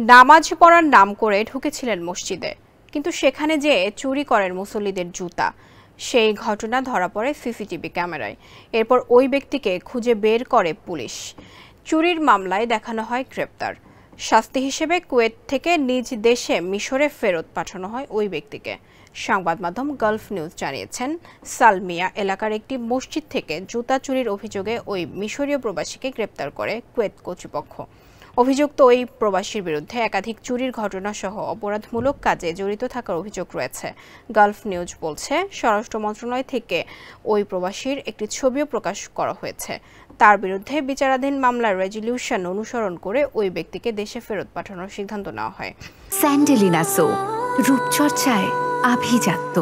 নামাজ পড়ার নাম করে ঢুকেছিলেন মসজিদে, কিন্তু সেখানে যেয়ে চুরি করেন মুসল্লিদের জুতা। সেই ঘটনা ধরা পড়ে সিসিটিভি ক্যামেরায়। এরপর ওই ব্যক্তিকে খুঁজে বের করে পুলিশ। চুরির মামলায় দেখানো হয় গ্রেপ্তার। শাস্তি হিসেবে কুয়েত থেকে নিজ দেশে মিশরে ফেরত পাঠানো হয় ওই ব্যক্তিকে। সংবাদ মাধ্যম গালফ নিউজ জানিয়েছেন, সালমিয়া এলাকার একটি মসজিদ থেকে জুতা চুরির অভিযোগে ওই মিশরীয় প্রবাসীকে গ্রেপ্তার করে কুয়েত কর্তৃপক্ষ। অভিযুক্ত ওই প্রবাসীর বিরুদ্ধে একাধিক চুরির ঘটনা সহ অপরাধমূলক কাজে জড়িত থাকার অভিযোগ রয়েছে। গালফ নিউজ বলছে, স্বরাষ্ট্র মন্ত্রণালয় থেকে ওই প্রবাসীর একটি ছবিও প্রকাশ করা হয়েছে। তার বিরুদ্ধে বিচারাধীন মামলার রেজলিউশন অনুসরণ করে ওই ব্যক্তিকে দেশে ফেরত পাঠানোর সিদ্ধান্ত নেওয়া হয়। স্যান্ডেলিনা সো, রূপচর্চায় আভিজাত্য।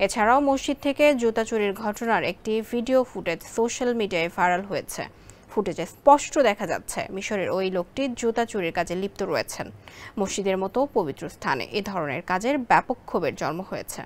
এছাড়াও মসজিদ থেকে জুতা চুরির ঘটনার একটি ভিডিও ফুটেজ সোশ্যাল মিডিয়ায় ভাইরাল হয়েছে। ফুটেজে স্পষ্ট দেখা যাচ্ছে মিশরের ওই লোকটি জুতা চুরির কাজে লিপ্ত রয়েছেন। মসজিদের মতো পবিত্র স্থানে এ ধরনের কাজের ব্যাপক ক্ষোভের জন্ম হয়েছে।